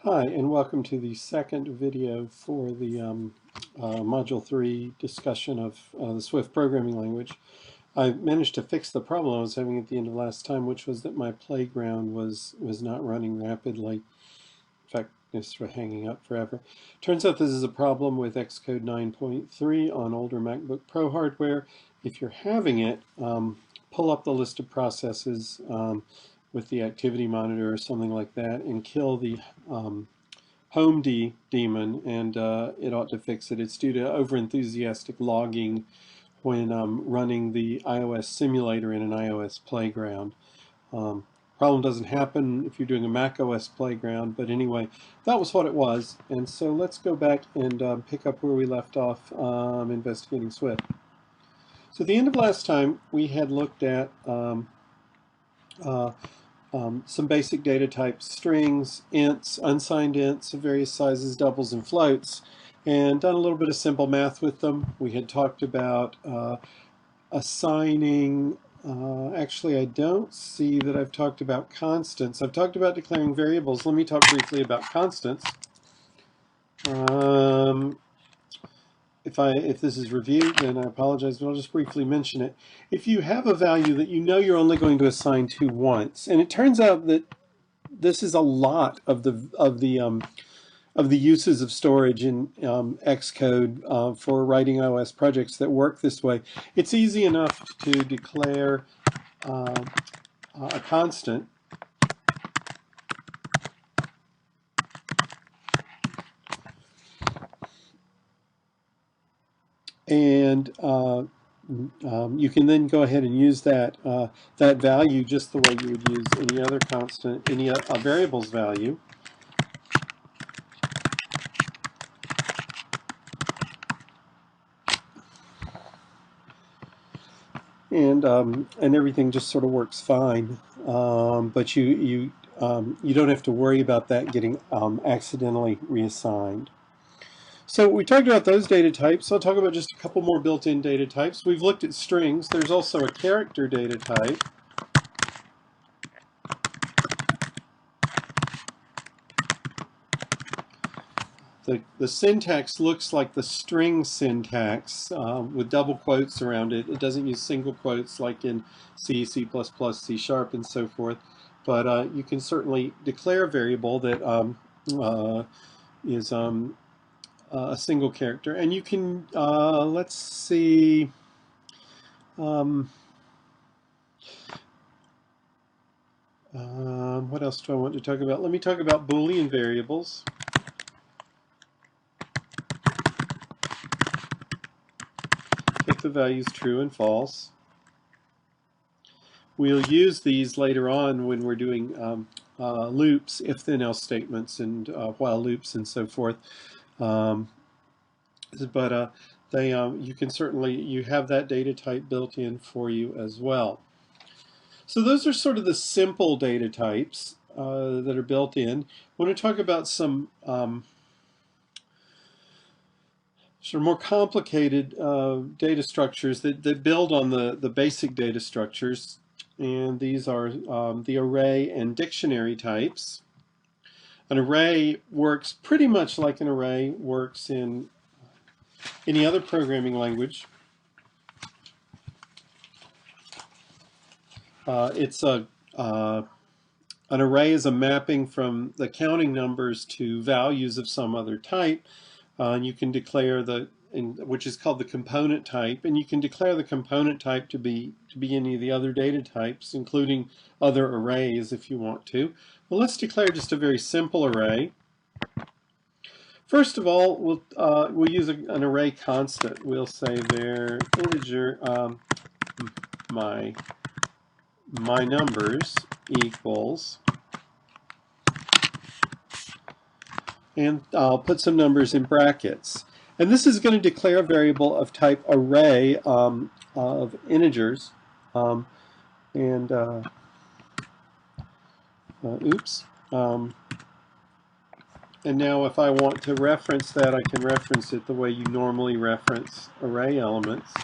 Hi, and welcome to the second video for the Module 3 discussion of the Swift programming language. I managed to fix the problem I was having at the end of last time, which was that my playground was not running rapidly. In fact, it's sort of hanging up forever. Turns out this is a problem with Xcode 9.3 on older MacBook Pro hardware. If you're having it, pull up the list of processes with the activity monitor or something like that and kill the home daemon, and it ought to fix it. It's due to overenthusiastic logging when running the iOS simulator in an iOS playground. Problem doesn't happen if you're doing a Mac OS playground, but anyway, that was what it was. And so let's go back and pick up where we left off investigating Swift. So at the end of last time, we had looked at some basic data types: strings, ints, unsigned ints of various sizes, doubles, and floats, and done a little bit of simple math with them. We had talked about assigning, actually I don't see that I've talked about constants. I've talked about declaring variables. Let me talk briefly about constants. If this is reviewed, then I apologize, but I'll just briefly mention it. If you have a value that you know you're only going to assign to once, and it turns out that this is a lot of the uses of storage in Xcode for writing iOS projects that work this way, it's easy enough to declare a constant and you can then go ahead and use that that value just the way you would use any other constant, any variable's value. And everything just sort of works fine, but you don't have to worry about that getting accidentally reassigned. So we talked about those data types. I'll talk about just a couple more built-in data types. We've looked at strings. There's also a character data type. The syntax looks like the string syntax with double quotes around it. It doesn't use single quotes like in C, C++, C#, and so forth. But you can certainly declare a variable that is a single character. And you can, let's see, what else do I want to talk about? Let me talk about Boolean variables. Take the values true and false. We'll use these later on when we're doing loops, if then else statements, and while loops and so forth. You can certainly, you have that data type built in for you as well. So those are sort of the simple data types that are built in. I want to talk about some sort of more complicated data structures that build on the basic data structures, and these are the array and dictionary types. An array works pretty much like an array works in any other programming language. An array is a mapping from the counting numbers to values of some other type. And you can declare which is called the component type, and you can declare the component type to be any of the other data types, including other arrays if you want to. Well, let's declare just a very simple array. First of all, we'll use an array constant. We'll say var integer my numbers equals, and I'll put some numbers in brackets. And this is going to declare a variable of type array of integers. And now if I want to reference that, I can reference it the way you normally reference array elements.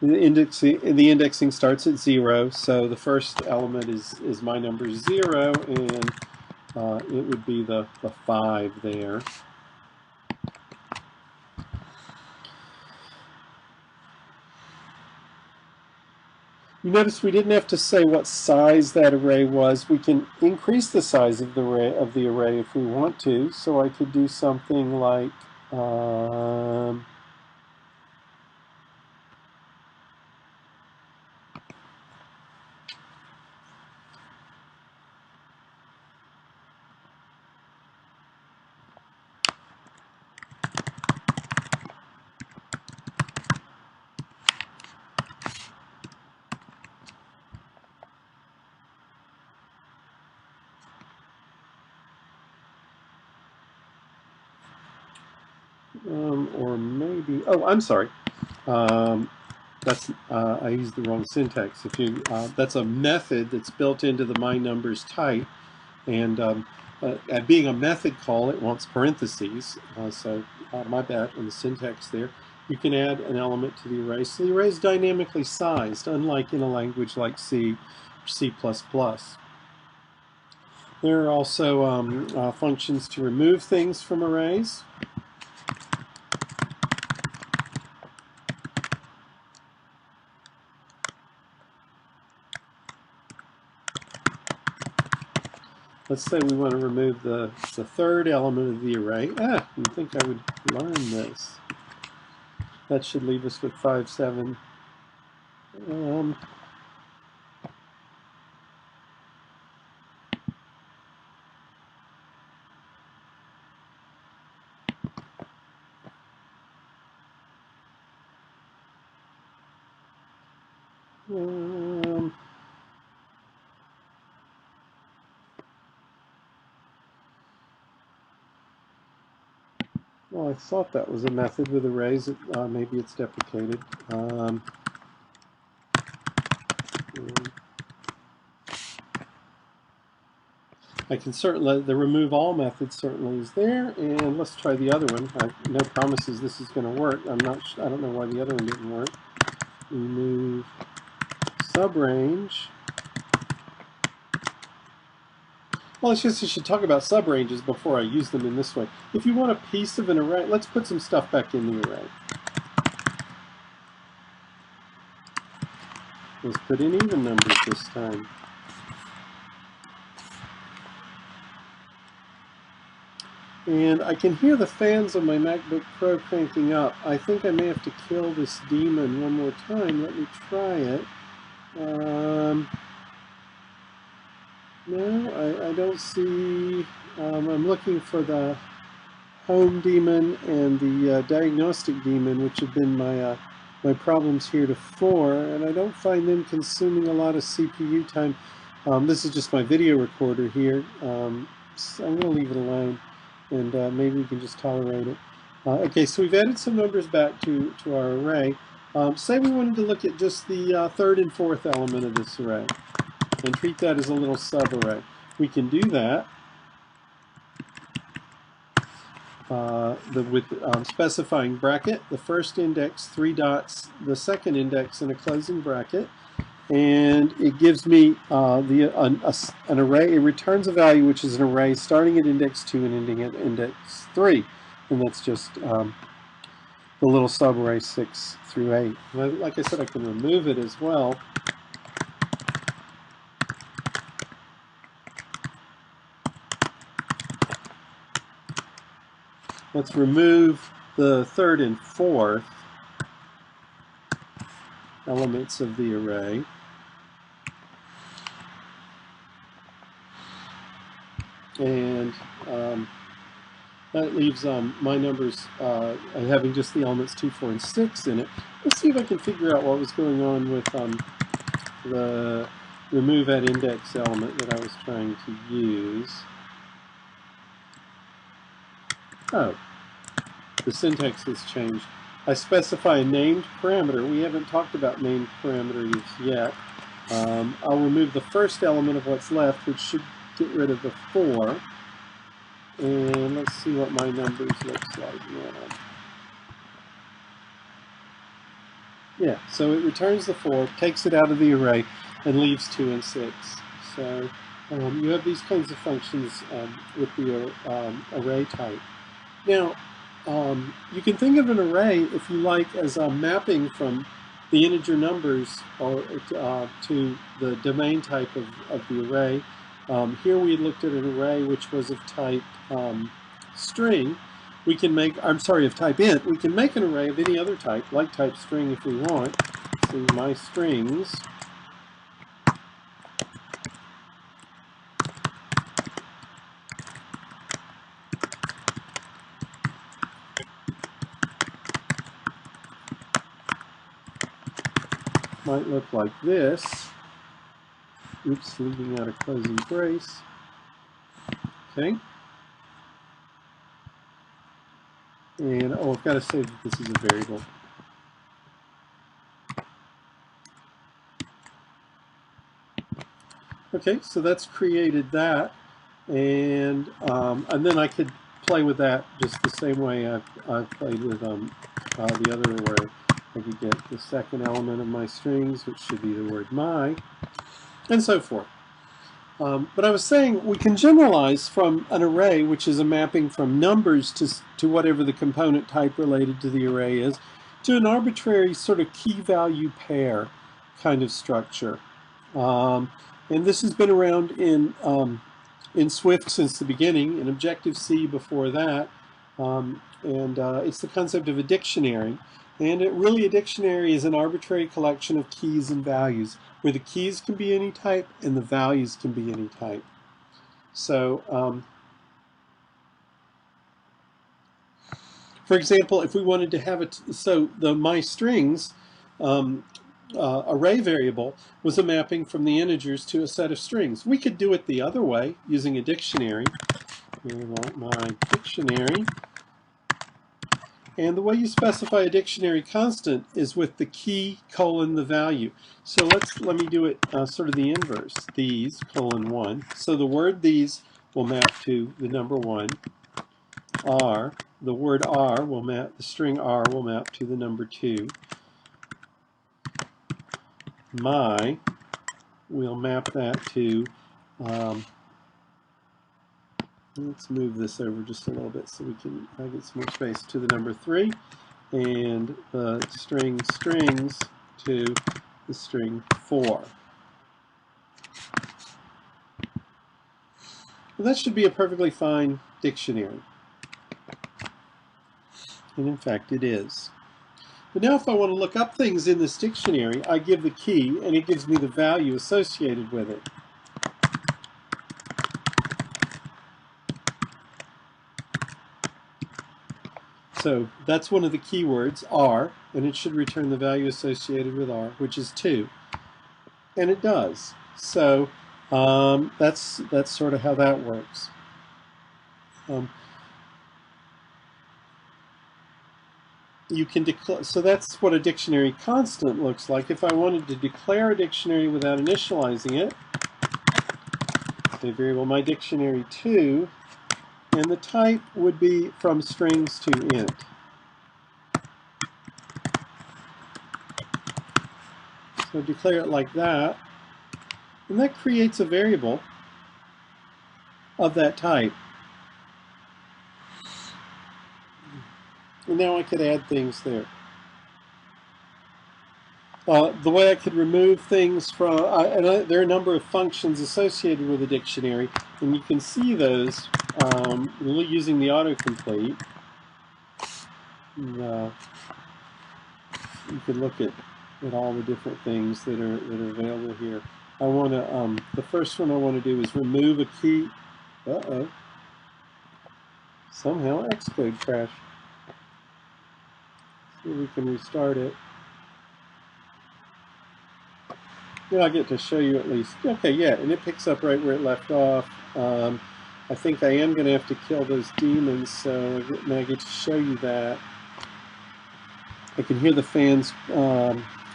The indexing starts at 0, so the first element is my number 0, and it would be the 5 there. You notice we didn't have to say what size that array was. We can increase the size of the array if we want to. So I could do something like or maybe, oh, I'm sorry. That's I used the wrong syntax. If you that's a method that's built into the myNumbers type, and being a method call, it wants parentheses. So my bad on the syntax there. You can add an element to the array. So the array is dynamically sized, unlike in a language like C or C++. There are also functions to remove things from arrays. Let's say we want to remove the third element of the array. You'd think I would learn this. That should leave us with 5, 7. Well, I thought that was a method with arrays. Maybe it's deprecated. I can certainly, the remove all method certainly is there, and let's try the other one. No promises this is going to work. I don't know why the other one didn't work. Remove subrange. Well, it's just I should talk about subranges before I use them in this way. If you want a piece of an array, let's put some stuff back in the array. Let's put in even numbers this time. And I can hear the fans on my MacBook Pro cranking up. I think I may have to kill this demon one more time. Let me try it. No, I don't see. I'm looking for the home daemon and the diagnostic daemon, which have been my my problems heretofore, and I don't find them consuming a lot of CPU time. This is just my video recorder here, so I'm going to leave it alone, and maybe we can just tolerate it. Okay, so we've added some numbers back to our array. Say we wanted to look at just the third and fourth element of this array and treat that as a little subarray. We can do that with specifying bracket, the first index, 3 dots, the second index, and a closing bracket. And it gives me an array. It returns a value which is an array starting at index 2 and ending at index 3. And that's just the little subarray 6 through 8. Like I said, I can remove it as well. Let's remove the third and fourth elements of the array. And that leaves my numbers having just the elements 2, 4, and 6 in it. Let's see if I can figure out what was going on with the remove at index element that I was trying to use. Oh, the syntax has changed. I specify a named parameter. We haven't talked about named parameters yet. I'll remove the first element of what's left, which should get rid of the 4. And let's see what my numbers looks like now. Yeah, so it returns the 4, takes it out of the array, and leaves 2 and 6. So you have these kinds of functions with the array type. Now, you can think of an array, if you like, as a mapping from the integer numbers or to the domain type of the array. Here we looked at an array which was of type string. We can make, I'm sorry, of type int. We can make an array of any other type, like type string if we want. So my strings might look like this. Oops, leaving out a closing brace. Okay. And oh, I've got to say that this is a variable. Okay, so that's created that, and then I could play with that just the same way I've played with the other array. I could get the second element of my strings, which should be the word my, and so forth. But I was saying we can generalize from an array, which is a mapping from numbers to whatever the component type related to the array is, to an arbitrary sort of key value pair kind of structure. And this has been around in Swift since the beginning, in Objective-C before that, it's the concept of a dictionary. And a dictionary is an arbitrary collection of keys and values, where the keys can be any type and the values can be any type. So, for example, if we wanted to have it, so the my strings array variable was a mapping from the integers to a set of strings. We could do it the other way using a dictionary. We want my dictionary. And the way you specify a dictionary constant is with the key colon the value. So let me do it sort of the inverse. These colon 1. So the word these will map to the number 1. R. The word R will map, the string R will map to the number 2. My, we'll map that to, let's move this over just a little bit so we can get some more space, to the number 3, and the string strings to the string 4. And that should be a perfectly fine dictionary. And in fact it is. But now if I want to look up things in this dictionary, I give the key and it gives me the value associated with it. So that's one of the keywords, R, and it should return the value associated with R, which is 2. And it does. So that's sort of how that works. You can declare, so that's what a dictionary constant looks like. If I wanted to declare a dictionary without initializing it, say variable my dictionary 2, and the type would be from strings to int. So declare it like that, and that creates a variable of that type. And now I could add things there. The way I could remove things from, there are a number of functions associated with a dictionary, and you can see those using the autocomplete. And, you can look at all the different things that are available here. I want to, the first one I want to do is remove a key. Uh-oh. Somehow Xcode crashed. See if we can restart it. Yeah, I get to show you at least. Okay, yeah, and it picks up right where it left off. I think I am going to have to kill those demons, so now I get to show you that. I can hear the fans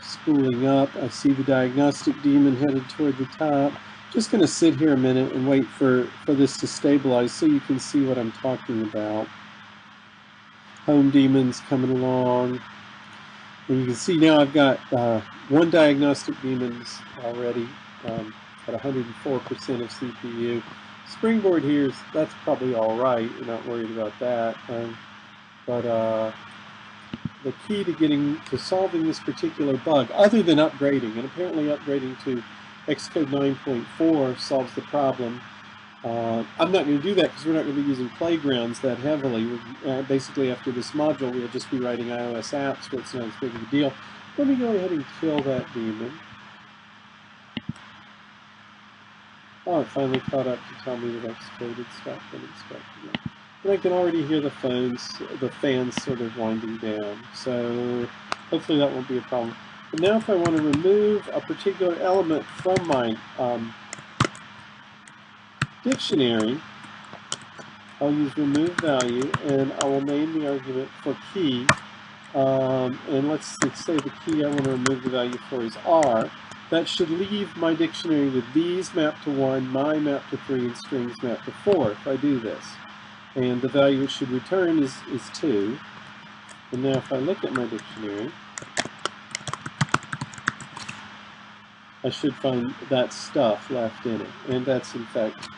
spooling up. I see the diagnostic demon headed toward the top. Just going to sit here a minute and wait for this to stabilize so you can see what I'm talking about. Home demons coming along. And you can see now I've got one diagnostic daemons already at 104% of CPU. Springboard here, that's probably all right. You're not worried about that. But the key to solving this particular bug, other than upgrading, and apparently upgrading to Xcode 9.4 solves the problem. I'm not going to do that because we're not going to be using playgrounds that heavily. Basically, after this module, we'll just be writing iOS apps, so it's not as big of a deal. Let me go ahead and kill that daemon. Oh, it finally caught up to tell me that Xcode had stopped uninspected. And I can already hear the fans sort of winding down. So hopefully that won't be a problem. But now if I want to remove a particular element from my dictionary, I'll use remove value, and I will name the argument for key. And let's say the key I want to remove the value for is R. That should leave my dictionary with these mapped to 1, my mapped to 3, and strings mapped to 4 if I do this. And the value it should return is 2. And now if I look at my dictionary, I should find that stuff left in it. And that's in fact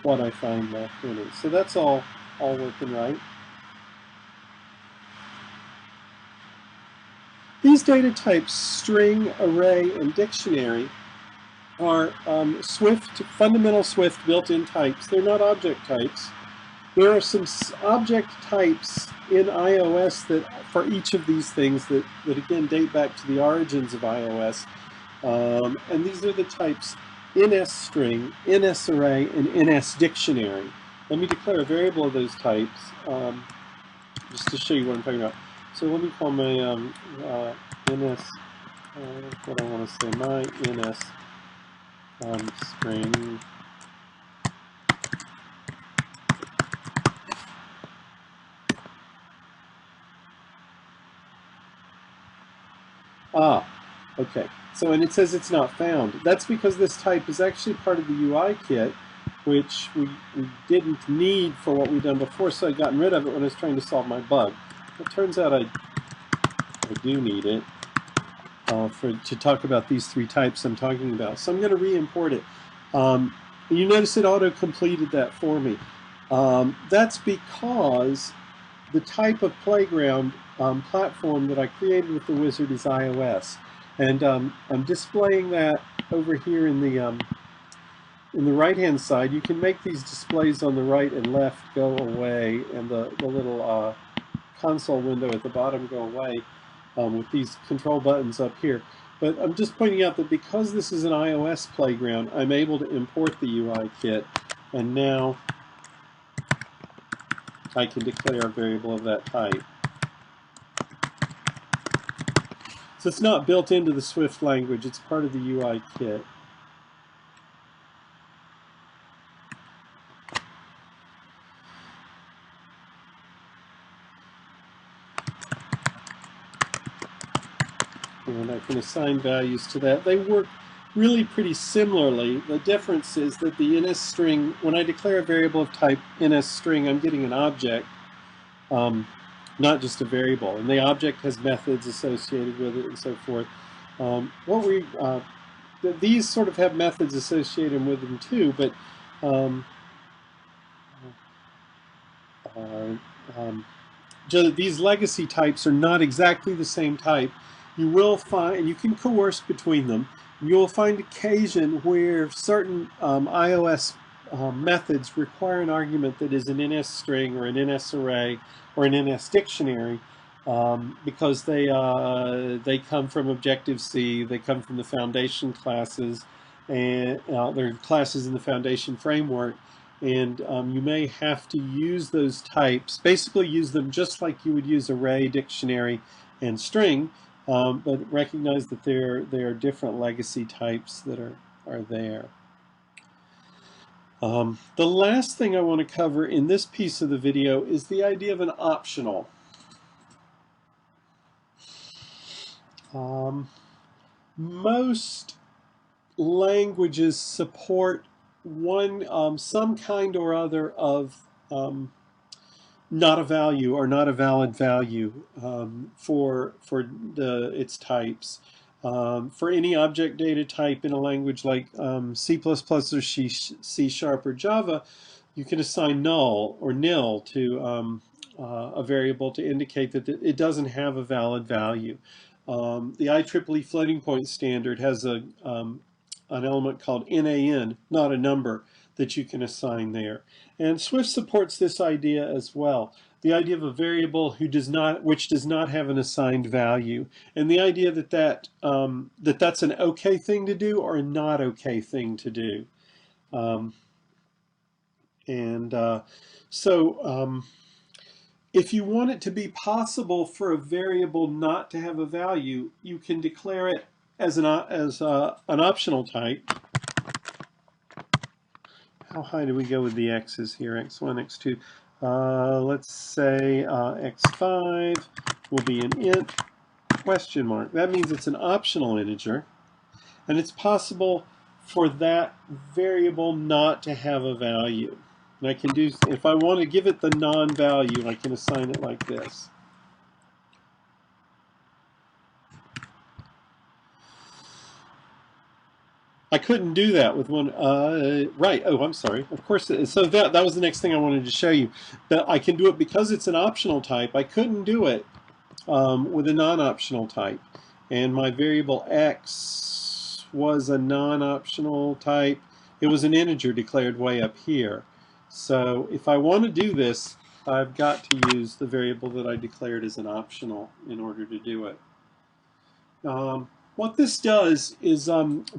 what I find left in it. So that's all working right. These data types, string, array, and dictionary, are fundamental Swift built-in types. They're not object types. There are some object types in iOS that, for each of these things, that again date back to the origins of iOS. And these are the types NSString, NSArray, and NSDictionary. Let me declare a variable of those types, just to show you what I'm talking about. So let me call my NS, what I want to say, my NS string. Okay. So, and it says it's not found. That's because this type is actually part of the UI kit, which we didn't need for what we've done before, so I'd gotten rid of it when I was trying to solve my bug. It turns out I do need it to talk about these 3 types I'm talking about. So I'm going to re-import it. You notice it auto-completed that for me. That's because the type of playground platform that I created with the wizard is iOS. And I'm displaying that over here in the right-hand side. You can make these displays on the right and left go away, and the little console window at the bottom go away with these control buttons up here. But I'm just pointing out that because this is an iOS playground, I'm able to import the UI kit, and now I can declare a variable of that type. So it's not built into the Swift language, it's part of the UI kit. And I can assign values to that. They work really pretty similarly. The difference is that the NSString, when I declare a variable of type NSString, I'm getting an object, not just a variable. And the object has methods associated with it and so forth. These sort of have methods associated with them too, but these legacy types are not exactly the same type. You will find, and you can coerce between them, you will find occasion where certain iOS methods require an argument that is an NSString or an NSArray or an NSDictionary because they come from Objective-C, they come from the Foundation classes, and they're classes in the Foundation framework. And you may have to use those types, basically use them just like you would use array, dictionary, and string, but recognize that there are different legacy types that are there. The last thing I want to cover in this piece of the video is the idea of an optional. Most languages support some kind or other of not a value or not a valid value for its types. For any object data type in a language like C++ or C Sharp or Java, you can assign null or nil to a variable to indicate that it doesn't have a valid value. The IEEE floating point standard has an element called NaN, not a number, that you can assign there. And Swift supports this idea as well. The idea of a variable which does not have an assigned value, and the idea that that's an okay thing to do or a not okay thing to do. If you want it to be possible for a variable not to have a value, you can declare it as an optional type. How high do we go with the x's here? x1, x2. Let's say x5 will be an int question mark. That means it's an optional integer, and it's possible for that variable not to have a value. And I can do, if I want to give it the non-value, I can assign it like this. I couldn't do that with one, right, oh, I'm sorry. Of course, so that was the next thing I wanted to show you. That I can do it because it's an optional type. I couldn't do it with a non-optional type. And my variable x was a non-optional type. It was an integer declared way up here. So if I want to do this, I've got to use the variable that I declared as an optional in order to do it. What this does is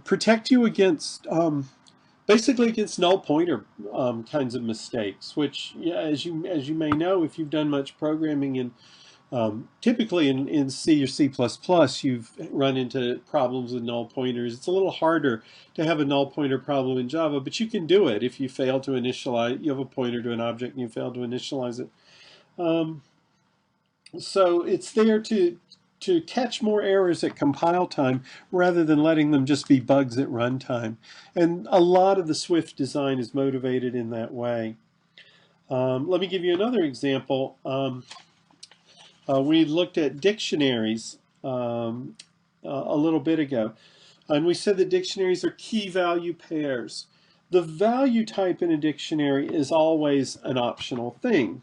protect you against, basically against null pointer kinds of mistakes, which, yeah, as you may know, if you've done much programming in, typically in C or C++, you've run into problems with null pointers. It's a little harder to have a null pointer problem in Java, but you can do it if you fail to initialize, you have a pointer to an object and you fail to initialize it. So it's there to catch more errors at compile time rather than letting them just be bugs at runtime. And a lot of the Swift design is motivated in that way. Let me give you another example. We looked at dictionaries a little bit ago, and we said that dictionaries are key value pairs. The value type in a dictionary is always an optional thing.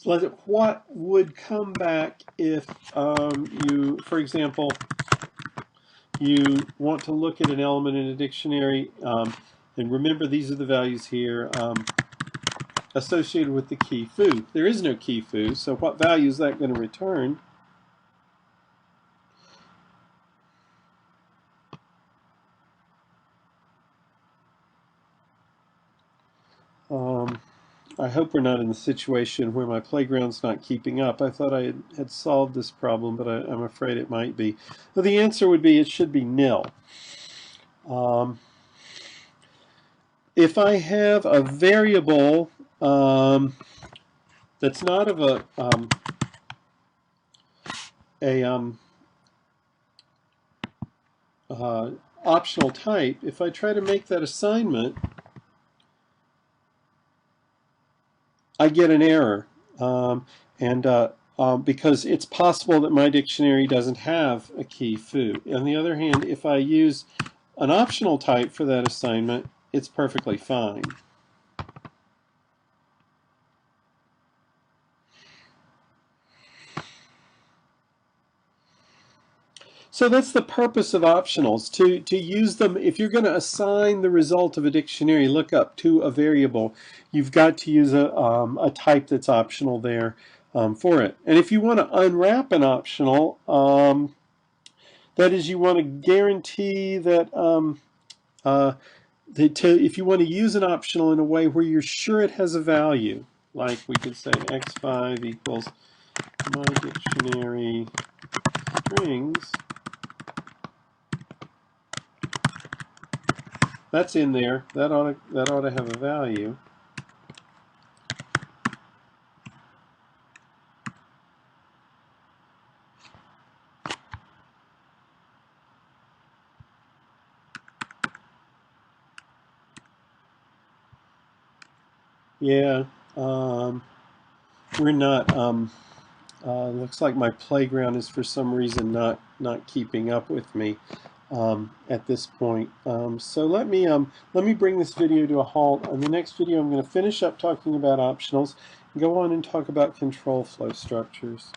So what would come back if you, for example, you want to look at an element in a dictionary, and remember these are the values here associated with the key foo. There is no key foo, so what value is that going to return? I hope we're not in the situation where my playground's not keeping up. I thought I had solved this problem, but I'm afraid it might be. Well, the answer would be it should be nil. If I have a variable that's not of a optional type, if I try to make that assignment, I get an error, because it's possible that my dictionary doesn't have a key foo. On the other hand, if I use an optional type for that assignment, it's perfectly fine. So that's the purpose of optionals, to use them. If you're going to assign the result of a dictionary lookup to a variable, you've got to use a type that's optional there for it. And if you want to unwrap an optional, that is, you want to guarantee that, if you want to use an optional in a way where you're sure it has a value, like we could say x5 equals my dictionary strings. That's in there. That ought to have a value. Yeah. we're not. Looks like my playground is for some reason not keeping up with me at this point. So let me bring this video to a halt. In the next video, I'm going to finish up talking about optionals, and go on and talk about control flow structures.